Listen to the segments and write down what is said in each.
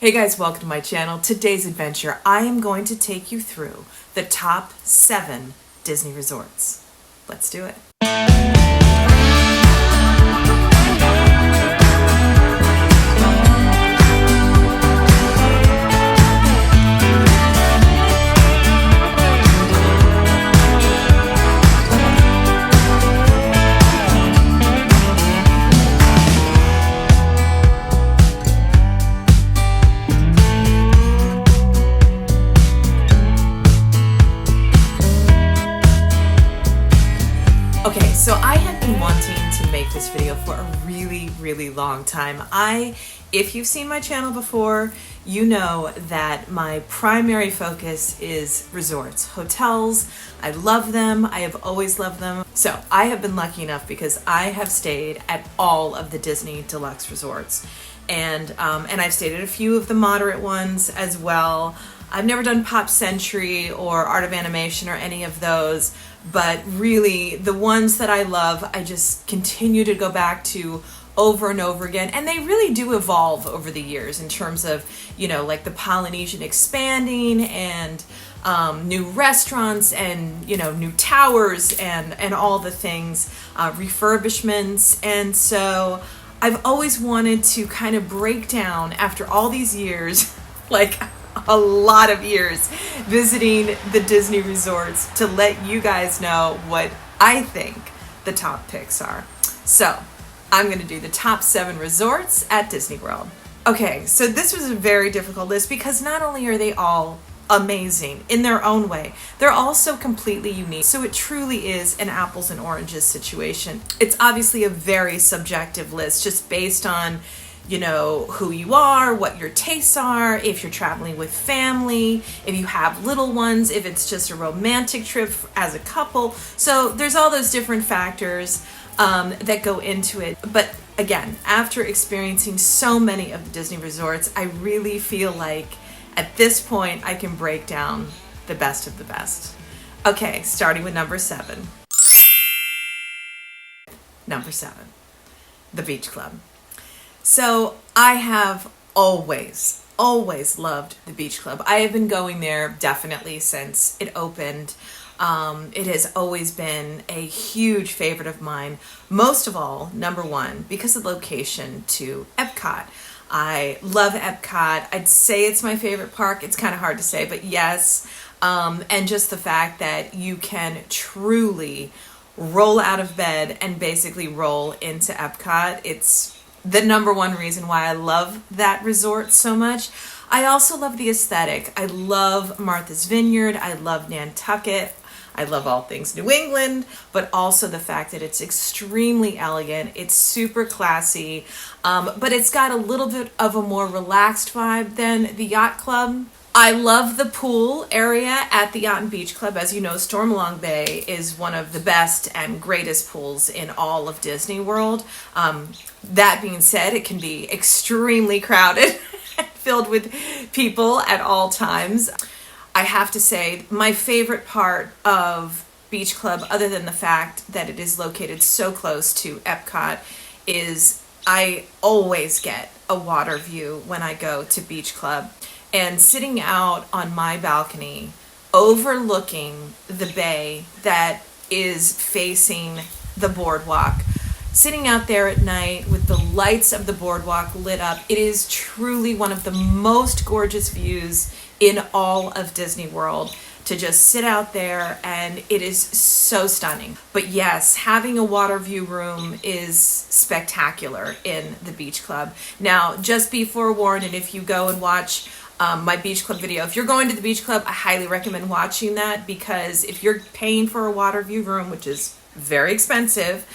Hey guys, welcome to my channel. Today's adventure, I am going to take you through the top 7 Disney resorts. Let's do it. Okay, so I have been wanting to make this video for a really long time. If you've seen my channel before, you know that my primary focus is resorts, hotels. I love them. I have always loved them. So I have been lucky enough because I have stayed at all of the Disney deluxe resorts, and I've stayed at a few of the moderate ones as well. I've never done Pop Century or Art of Animation or any of those, but really the ones that I love, I just continue to go back to over and over again. And they really do evolve over the years in terms of, you know, like the Polynesian expanding and new restaurants and, you know, new towers and all the things, refurbishments. And so I've always wanted to kind of break down after all these years, like a lot of years visiting the Disney resorts, to let you guys know what I think the top picks are. So I'm going to do the top 7 resorts at Disney World. Okay, so this was a very difficult list because not only are they all amazing in their own way, they're also completely unique. So it truly is an apples and oranges situation. It's obviously a very subjective list just based on, you know, who you are, what your tastes are, if you're traveling with family, if you have little ones, if it's just a romantic trip as a couple. So there's all those different factors that go into it. But again, after experiencing so many of the Disney resorts, I really feel like at this point I can break down the best of the best. Okay, starting with number 7. Number 7, the Beach Club. So I have always loved the Beach Club. I have been going there definitely since it opened. It has always been a huge favorite of mine. Most of all, number 1, because of the location to Epcot. I love Epcot. I'd say it's my favorite park. It's kind of hard to say, but yes. And just the fact that you can truly roll out of bed and basically roll into Epcot. It's the number 1 reason why I love that resort so much. I also love the aesthetic. I love Martha's Vineyard. I love Nantucket. I love all things New England, but also the fact that it's extremely elegant. It's super classy, but it's got a little bit of a more relaxed vibe than the Yacht Club. I love the pool area at the Yacht and Beach Club. As you know, Stormalong Bay is one of the best and greatest pools in all of Disney World. That being said, it can be extremely crowded and filled with people at all times. I have to say, my favorite part of Beach Club, other than the fact that it is located so close to Epcot, is I always get a water view when I go to Beach Club. And sitting out on my balcony, overlooking the bay that is facing the boardwalk, sitting out there at night with the lights of the boardwalk lit up, it is truly one of the most gorgeous views in all of Disney World, to just sit out there, and it is so stunning. But yes, having a water view room is spectacular in the Beach Club. Now, just be forewarned, and if you go and watch my Beach Club video, if you're going to the Beach Club, I highly recommend watching that, because if you're paying for a water view room, which is very expensive,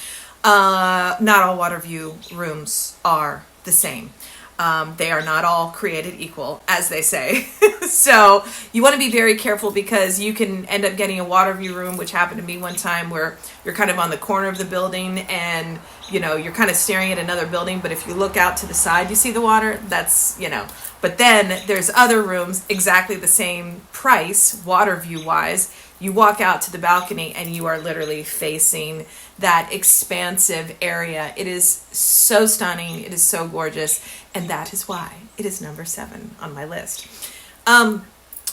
not all water view rooms are the same. They are not all created equal, as they say. So you want to be very careful, because you can end up getting a water view room, which happened to me one time, where you're kind of on the corner of the building and you're kind of staring at another building, but if you look out to the side, you see the water. That's, but then there's other rooms exactly the same price, water view wise. You walk out to the balcony and you are literally facing that expansive area. It is so stunning. It is so gorgeous. And that is why it is number 7 on my list.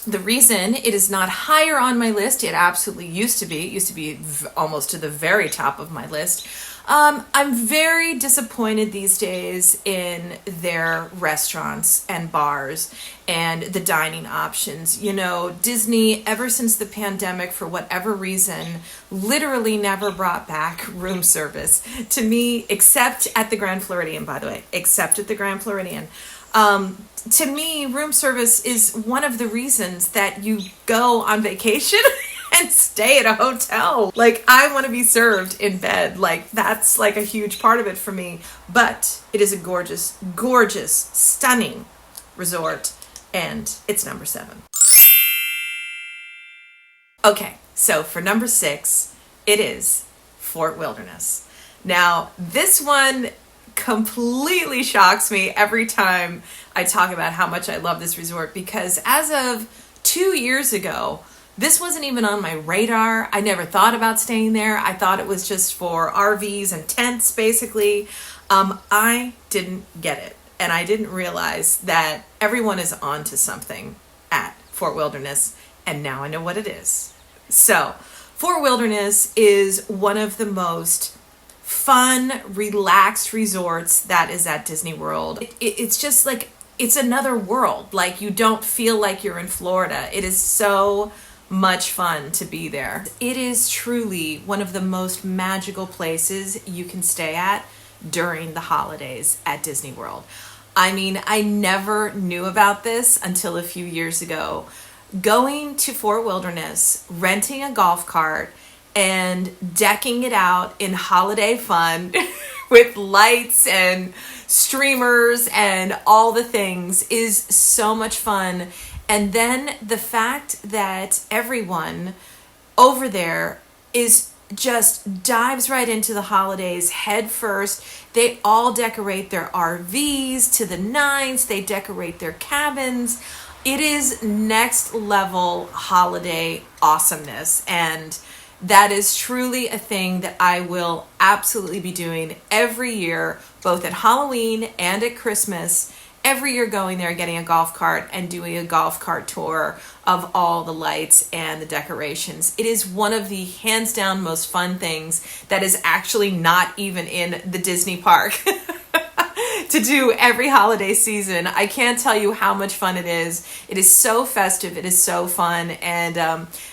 The reason it is not higher on my list, it absolutely used to be. It used to be almost to the very top of my list. I'm very disappointed these days in their restaurants and bars and the dining options. Disney, ever since the pandemic, for whatever reason, literally never brought back room service to me, except at the Grand Floridian, by the way, except at the Grand Floridian. To me, room service is one of the reasons that you go on vacation and stay at a hotel. Like, I want to be served in bed. Like, that's like a huge part of it for me. But it is a gorgeous, gorgeous, stunning resort, and it's number 7. Okay, so for number 6, it is Fort Wilderness. Now, this one completely shocks me every time I talk about how much I love this resort, because as of 2 years ago, this wasn't even on my radar. I never thought about staying there. I thought it was just for RVs and tents, basically. I didn't get it. And I didn't realize that everyone is onto something at Fort Wilderness. And now I know what it is. So, Fort Wilderness is one of the most fun, relaxed resorts that is at Disney World. It's just like, it's another world. Like, you don't feel like you're in Florida. It is so much fun to be there. It is truly one of the most magical places you can stay at during the holidays at Disney World. I mean, I never knew about this until a few years ago. Going to Fort Wilderness, renting a golf cart, and decking it out in holiday fun with lights and streamers and all the things is so much fun. And then the fact that everyone over there is just dives right into the holidays head first. They all decorate their RVs to the nines. They decorate their cabins. It is next level holiday awesomeness. And that is truly a thing that I will absolutely be doing every year, both at Halloween and at Christmas. Every year going there, getting a golf cart and doing a golf cart tour of all the lights and the decorations. It is one of the hands down most fun things that is actually not even in the Disney park to do every holiday season. I can't tell you how much fun it is. It is so festive. It is so fun. And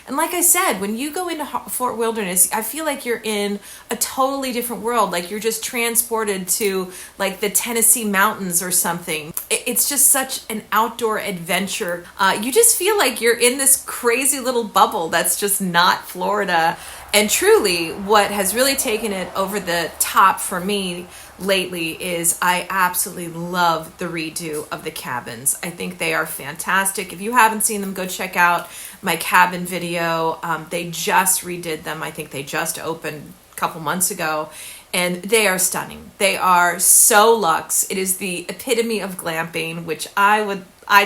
like I said, when you go into Fort Wilderness, I feel like you're in a totally different world. Like, you're just transported to like the Tennessee mountains or something. It's just such an outdoor adventure. You just feel like you're in this crazy little bubble that's just not Florida. And truly, what has really taken it over the top for me lately is I absolutely love the redo of the cabins. I think they are fantastic. If you haven't seen them, go check out my cabin video. They just redid them. I think they just opened a couple months ago, and they are stunning. They are so luxe. It is the epitome of glamping, which I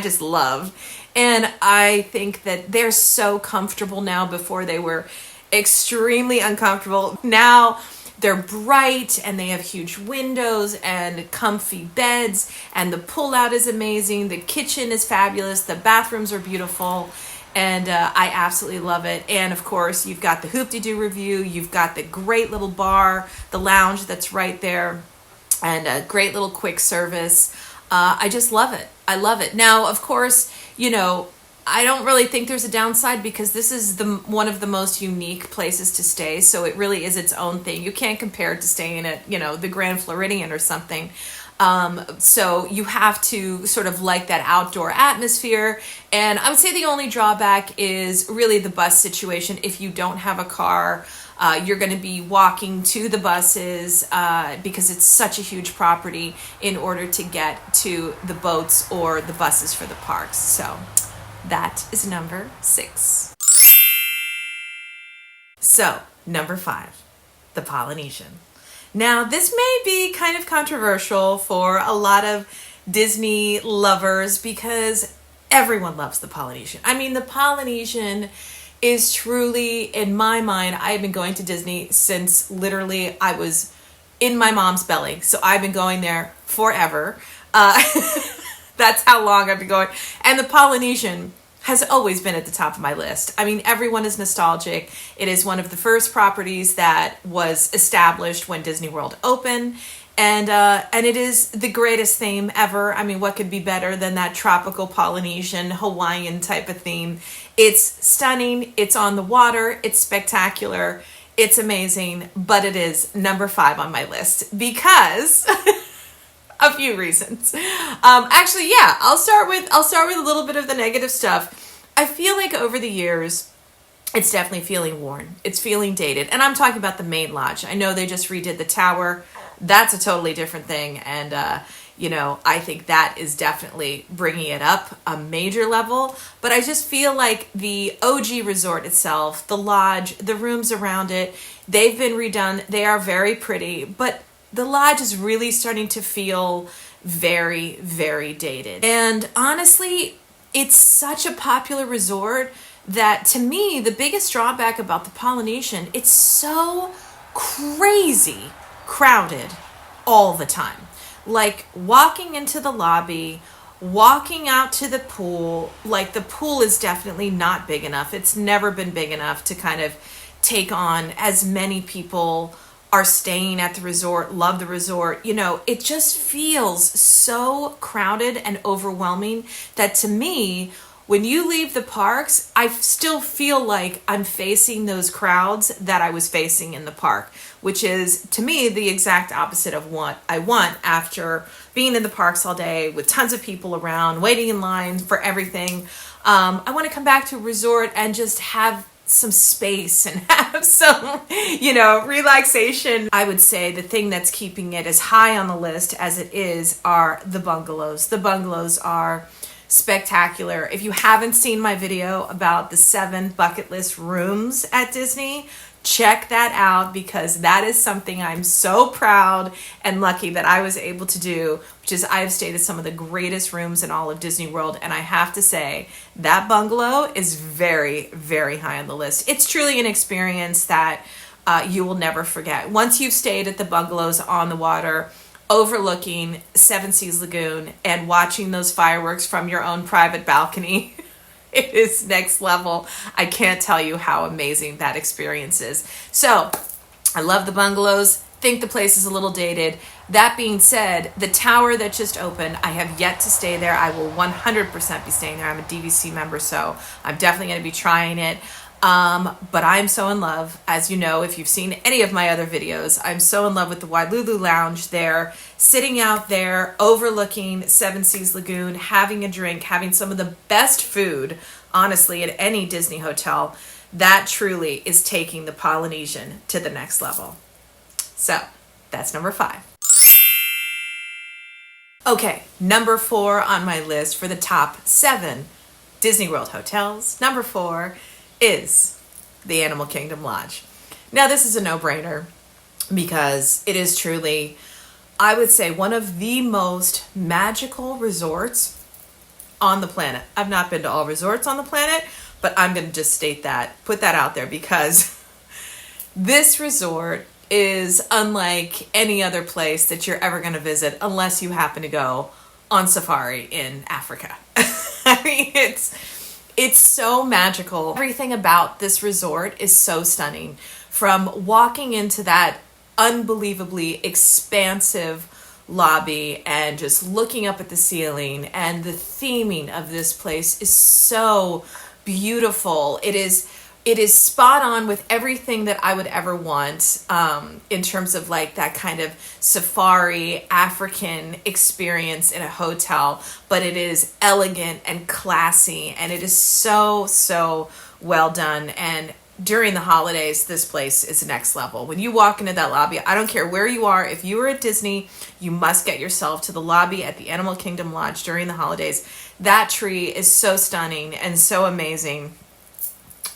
just love. And I think that they're so comfortable now. Before they were extremely uncomfortable. Now they're bright and they have huge windows and comfy beds, and the pull-out is amazing. The kitchen is fabulous. The bathrooms are beautiful, and I absolutely love it. And of course, you've got the Hoop-de-Doo review. You've got the great little bar, the lounge that's right there, and a great little quick service. I just love it. I love it. Now, of course, I don't really think there's a downside, because this is one of the most unique places to stay. So it really is its own thing. You can't compare it to staying at, the Grand Floridian or something. So you have to sort of like that outdoor atmosphere. And I would say the only drawback is really the bus situation. If you don't have a car, you're going to be walking to the buses because it's such a huge property in order to get to the boats or the buses for the parks. So that is number 6. So, number 5, the Polynesian. Now, this may be kind of controversial for a lot of Disney lovers because everyone loves the Polynesian. I mean, the Polynesian is truly, in my mind, I've been going to Disney since literally I was in my mom's belly. So I've been going there forever. That's how long I've been going. And the Polynesian has always been at the top of my list. I mean, everyone is nostalgic. It is one of the first properties that was established when Disney World opened. And it is the greatest theme ever. I mean, what could be better than that tropical Polynesian Hawaiian type of theme? It's stunning. It's on the water. It's spectacular. It's amazing. But it is number 5 on my list because a few reasons. Actually, yeah, I'll start with a little bit of the negative stuff. I feel like over the years, it's definitely feeling worn. It's feeling dated. And I'm talking about the main lodge. I know they just redid the tower. That's a totally different thing. And, I think that is definitely bringing it up a major level. But I just feel like the OG resort itself, the lodge, the rooms around it, they've been redone. They are very pretty. But the lodge is really starting to feel very, very dated. And honestly, it's such a popular resort that to me, the biggest drawback about the Polynesian, it's so crazy crowded all the time. Like walking into the lobby, walking out to the pool, like the pool is definitely not big enough. It's never been big enough to kind of take on as many people are staying at the resort, love the resort. It just feels so crowded and overwhelming that to me, when you leave the parks, I still feel like I'm facing those crowds that I was facing in the park, which is, to me, the exact opposite of what I want after being in the parks all day with tons of people around, waiting in line for everything. I want to come back to a resort and just have some space and have some, relaxation. I would say the thing that's keeping it as high on the list as it is are the bungalows. The bungalows are spectacular. If you haven't seen my video about the 7 bucket list rooms at Disney, check that out because that is something I'm so proud and lucky that I was able to do, which is I've stayed at some of the greatest rooms in all of Disney World. And I have to say that bungalow is very, very high on the list. It's truly an experience that you will never forget. Once you've stayed at the bungalows on the water, overlooking Seven Seas Lagoon and watching those fireworks from your own private balcony, it is next level. I can't tell you how amazing that experience is. So I love the bungalows. Think the place is a little dated. That being said, the tower that just opened, I have yet to stay there. I will 100% be staying there. I'm a DVC member, so I'm definitely going to be trying it. But I'm so in love, as you know, if you've seen any of my other videos, I'm so in love with the Wailulu Lounge there, sitting out there, overlooking Seven Seas Lagoon, having a drink, having some of the best food, honestly, at any Disney hotel. That truly is taking the Polynesian to the next level. So, that's number 5. Okay, number 4 on my list for the top 7 Disney World hotels. Number 4 is the Animal Kingdom Lodge. Now, this is a no-brainer because it is truly, I would say, one of the most magical resorts on the planet. I've not been to all resorts on the planet, but I'm going to just put that out there because this resort is unlike any other place that you're ever going to visit unless you happen to go on safari in Africa. I mean, it's so magical. Everything about this resort is so stunning. From walking into that unbelievably expansive lobby and just looking up at the ceiling, and the theming of this place is so beautiful. It is spot on with everything that I would ever want in terms of like that kind of safari African experience in a hotel, but it is elegant and classy, and it is so, so well done. And during the holidays, this place is next level. When you walk into that lobby, I don't care where you are. If you are at Disney, you must get yourself to the lobby at the Animal Kingdom Lodge during the holidays. That tree is so stunning and so amazing.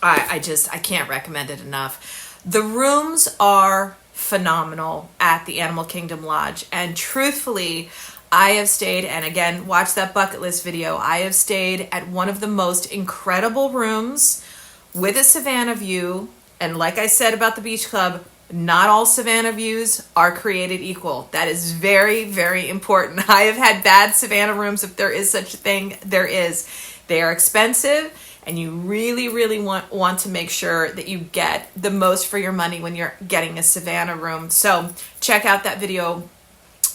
I can't recommend it enough. The rooms are phenomenal at the Animal Kingdom Lodge. And truthfully, I have stayed, and again, watch that bucket list video, I have stayed at one of the most incredible rooms with a Savannah view. And like I said about the beach club, not all Savannah views are created equal. That is very, very important. I have had bad Savannah rooms, if there is such a thing. There is. They are expensive, and you really, really want to make sure that you get the most for your money when you're getting a Savannah room. So check out that video.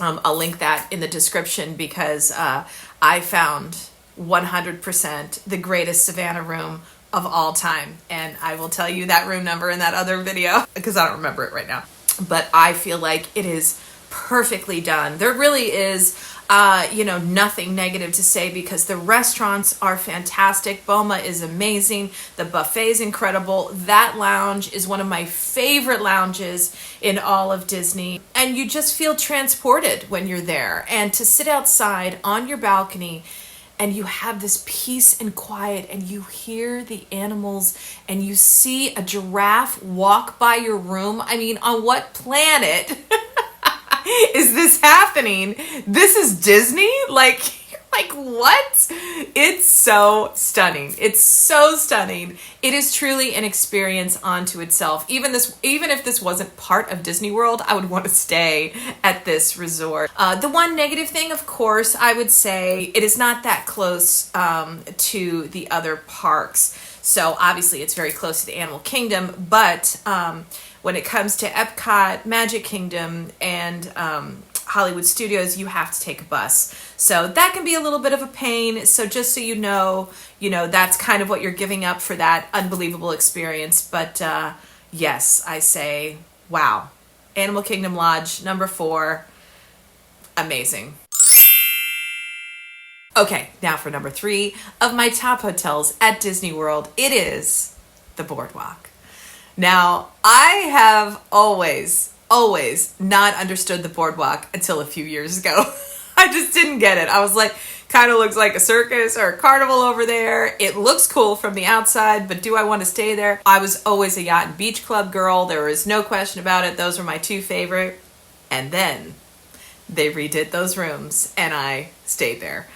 I'll link that in the description, because I found 100% the greatest Savannah room of all time. And I will tell you that room number in that other video, because I don't remember it right now. But I feel like it is perfectly done. There really is nothing negative to say, because the restaurants are fantastic. Boma is amazing. The buffet is incredible. That lounge is one of my favorite lounges in all of Disney. And you just feel transported when you're there. And to sit outside on your balcony, and you have this peace and quiet, and you hear the animals, and you see a giraffe walk by your room. I mean, on what planet is this happening? This is Disney? Like what? It's so stunning. It's so stunning. It is truly an experience unto itself. Even if this wasn't part of Disney World, I would want to stay at this resort. The one negative thing, of course, I would say it is not that close to the other parks. So obviously it's very close to the Animal Kingdom, but when it comes to Epcot, Magic Kingdom, and Hollywood Studios, you have to take a bus. So that can be a little bit of a pain. So just so you know, that's kind of what you're giving up for that unbelievable experience. But yes, I say, wow. Animal Kingdom Lodge, number 4, amazing. Okay, now for number 3 of my top hotels at Disney World, it is the Boardwalk. Now, I have always not understood the Boardwalk until a few years ago. I just didn't get it. I was like, kind of looks like a circus or a carnival over there. It looks cool from the outside, but do I want to stay there? I was always a yacht and beach club girl. There was no question about it. Those were my 2 favorite. And then they redid those rooms, and I stayed there.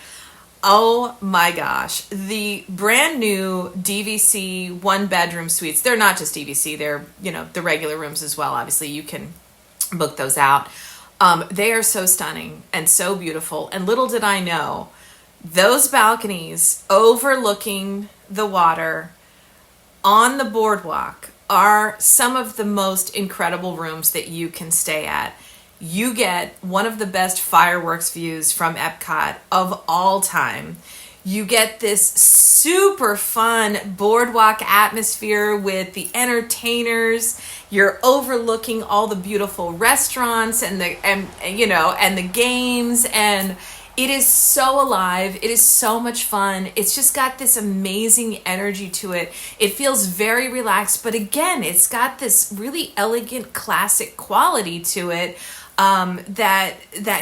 Oh my gosh. The brand new DVC 1-bedroom suites, they're not just DVC, they're, the regular rooms as well. Obviously, you can book those out. They are so stunning and so beautiful. And little did I know, those balconies overlooking the water on the boardwalk are some of the most incredible rooms that you can stay at. You get one of the best fireworks views from Epcot of all time. You get this super fun boardwalk atmosphere with the entertainers. You're overlooking all the beautiful restaurants and the games, and it is so alive. It is so much fun. It's just got this amazing energy to it. It feels very relaxed, but again, it's got this really elegant, classic quality to it. That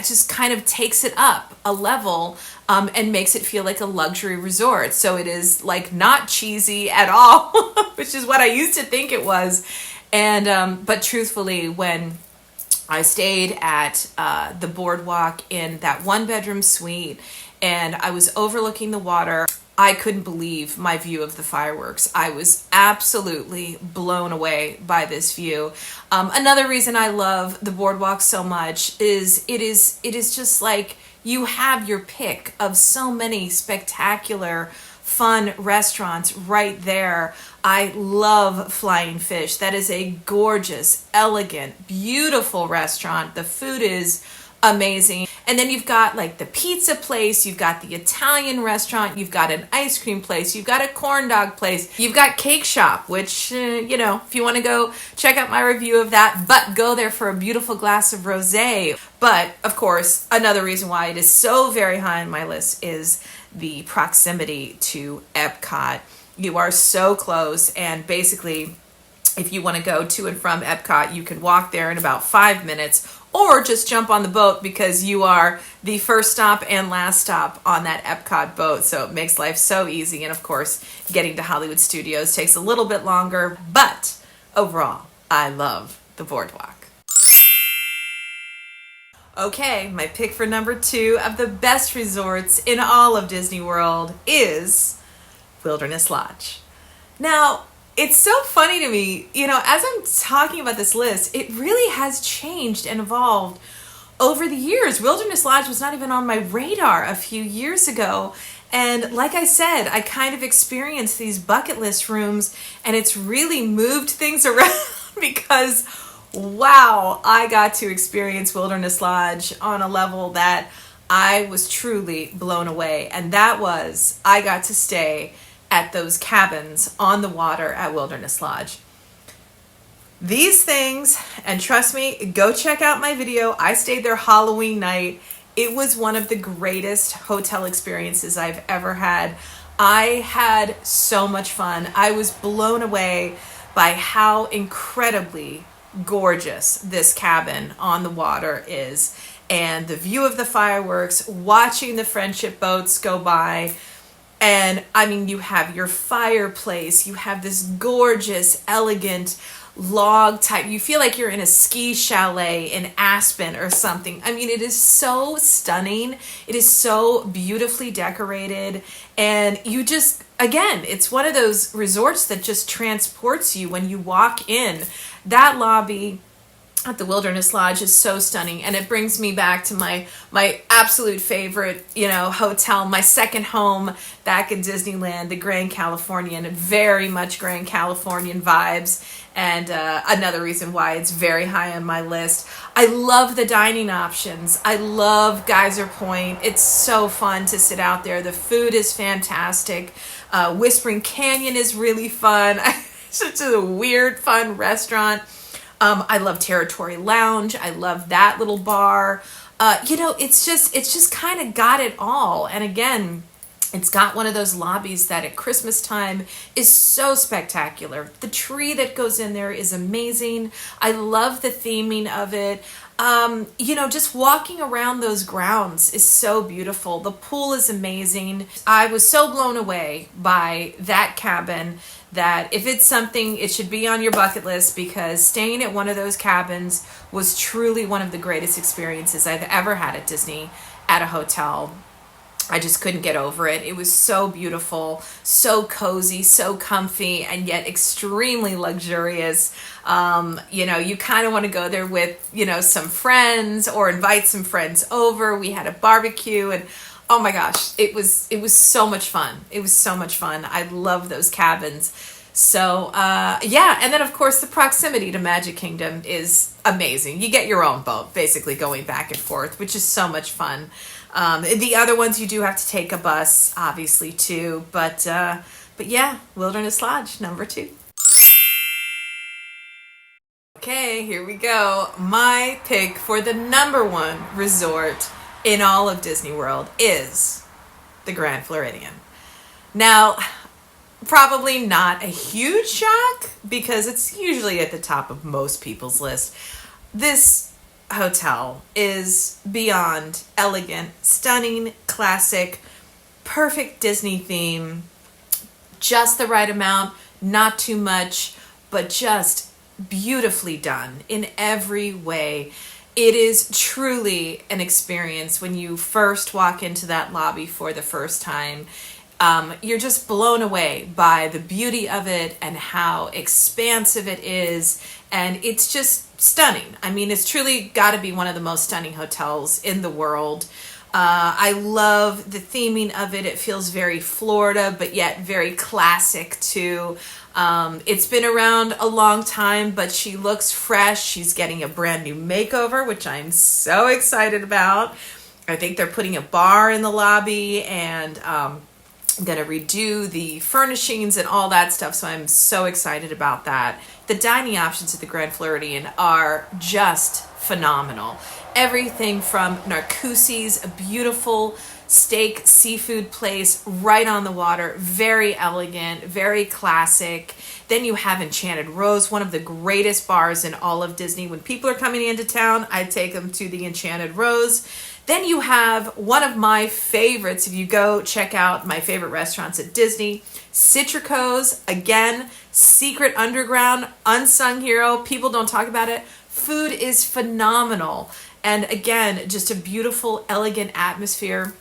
just kind of takes it up a level and makes it feel like a luxury resort. So it is like not cheesy at all, which is what I used to think it was. And but truthfully, when I stayed at the boardwalk in that 1-bedroom suite, and I was overlooking the water, I couldn't believe my view of the fireworks. I was absolutely blown away by this view. Another reason I love the boardwalk so much is it is just like you have your pick of so many spectacular, fun restaurants right there. I love Flying Fish. That is a gorgeous, elegant, beautiful restaurant. The food is amazing. And then you've got like the pizza place, you've got the Italian restaurant, you've got an ice cream place, you've got a corn dog place, you've got Cake Shop, which, if you want to go check out my review of that, but go there for a beautiful glass of rosé. But of course, another reason why it is so very high on my list is the proximity to Epcot. You are so close, and basically, if you want to go to and from Epcot, you can walk there in about 5 minutes, or just jump on the boat because you are the first stop and last stop on that Epcot boat. So it makes life so easy. And of course, getting to Hollywood Studios takes a little bit longer, but overall, I love the boardwalk. Okay, my pick for number 2 of the best resorts in all of Disney World is Wilderness Lodge. Now, it's so funny to me, as I'm talking about this list, it really has changed and evolved over the years. Wilderness Lodge was not even on my radar a few years ago. And like I said, I kind of experienced these bucket list rooms, and it's really moved things around because, wow, I got to experience Wilderness Lodge on a level that I was truly blown away. And that was, I got to stay at those cabins on the water at Wilderness Lodge. These things, and trust me, go check out my video. I stayed there Halloween night. It was one of the greatest hotel experiences I've ever had. I had so much fun. I was blown away by how incredibly gorgeous this cabin on the water is, and the view of the fireworks, watching the friendship boats go by. And I mean, you have your fireplace, you have this gorgeous, elegant log type. You feel like you're in a ski chalet in Aspen or something. I mean, it is so stunning. It is so beautifully decorated. And you just, again, it's one of those resorts that just transports you when you walk in. That lobby at the Wilderness Lodge is so stunning, and it brings me back to my absolute favorite, hotel, my second home back in Disneyland, the Grand Californian. Very much Grand Californian vibes, and another reason why it's very high on my list. I love the dining options. I love Geyser Point. It's so fun to sit out there. The food is fantastic. Whispering Canyon is really fun. It's such a weird, fun restaurant. I love Territory Lounge. I love that little bar. It's just kind of got it all. And again, it's got one of those lobbies that at Christmas time is so spectacular. The tree that goes in there is amazing. I love the theming of it. Just walking around those grounds is so beautiful. The pool is amazing. I was so blown away by that cabin that if it's something, it should be on your bucket list, because staying at one of those cabins was truly one of the greatest experiences I've ever had at Disney at a hotel. I just couldn't get over it. It was so beautiful, so cozy, so comfy, and yet extremely luxurious. You kind of want to go there with, some friends or invite some friends over. We had a barbecue, and oh my gosh, it was so much fun. It was so much fun. I love those cabins. So, and then of course the proximity to Magic Kingdom is amazing. You get your own boat, basically going back and forth, which is so much fun. The other ones you do have to take a bus, obviously, too. But yeah, Wilderness Lodge, number 2. Okay, here we go. My pick for the number 1 resort in all of Disney World is the Grand Floridian. Now, probably not a huge shock, because it's usually at the top of most people's list. This hotel is beyond elegant, stunning, classic, perfect Disney theme, just the right amount, not too much, but just beautifully done in every way. It is truly an experience when you first walk into that lobby for the first time. You're just blown away by the beauty of it and how expansive it is. And it's just stunning. I mean, it's truly got to be one of the most stunning hotels in the world. I love the theming of it. It feels very Florida, but yet very classic too. It's been around a long time, but she looks fresh. She's getting a brand new makeover, which I'm so excited about. I think they're putting a bar in the lobby, and going to redo the furnishings and all that stuff. So I'm so excited about that. The dining options at the Grand Floridian are just phenomenal. Everything from Narcoossee's, a beautiful steak seafood place right on the water, very elegant, very classic. Then you have Enchanted Rose, one of the greatest bars in all of Disney. When people are coming into town, I take them to the Enchanted Rose. Then you have one of my favorites. If you go check out my favorite restaurants at Disney, Citrico's, again, secret underground, unsung hero. People don't talk about it. Food is phenomenal. And again, just a beautiful, elegant atmosphere.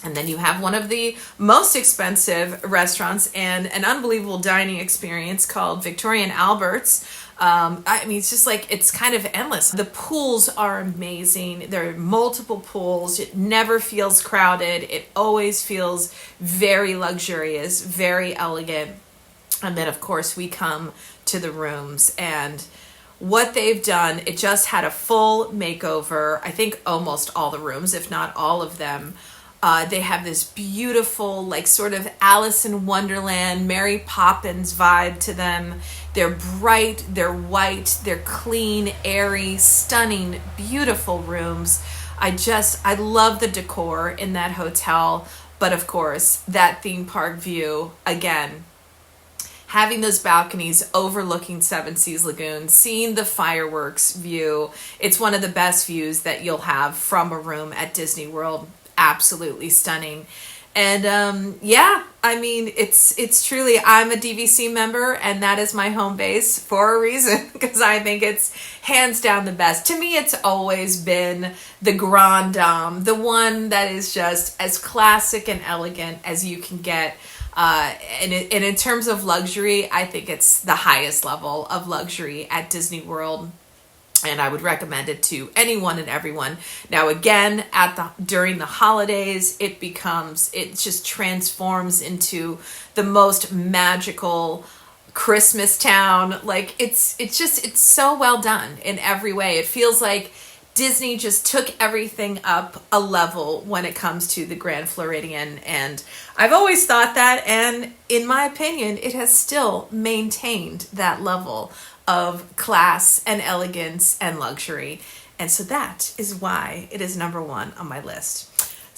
And then you have one of the most expensive restaurants and an unbelievable dining experience called Victoria and Albert's. I mean, it's just like, it's kind of endless. The pools are amazing. There are multiple pools. It never feels crowded. It always feels very luxurious, very elegant. And then, of course, we come to the rooms, and what they've done, it just had a full makeover. I think almost all the rooms, if not all of them. They have this beautiful, like, sort of Alice in Wonderland, Mary Poppins vibe to them. They're bright, they're white, they're clean, airy, stunning, beautiful rooms. I love the decor in that hotel. But of course, that theme park view, again, having those balconies overlooking Seven Seas Lagoon, seeing the fireworks view, it's one of the best views that you'll have from a room at Disney World. Absolutely stunning. And yeah, I mean, it's truly, I'm a DVC member, and that is my home base for a reason, because I think it's hands down the best. To me, it's always been the Grand Dame, the one that is just as classic and elegant as you can get. And in terms of luxury, I think it's the highest level of luxury at Disney World. And I would recommend it to anyone and everyone. Now, again, during the holidays, it just transforms into the most magical Christmas town. Like, it's so well done in every way. It feels like Disney just took everything up a level when it comes to the Grand Floridian. And I've always thought that, and in my opinion, it has still maintained that level of class and elegance and luxury. And so that is why it is number one on my list.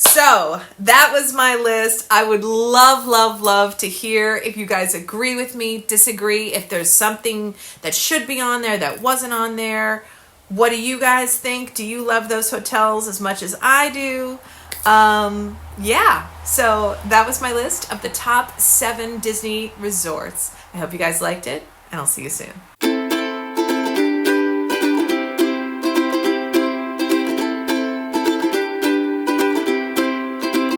So that was my list. I would love to hear if you guys agree with me, disagree, if there's something that should be on there that wasn't on there. What do you guys think? Do you love those hotels as much as I do? Yeah, so that was my list of the top 7 Disney resorts. I hope you guys liked it, and I'll see you soon.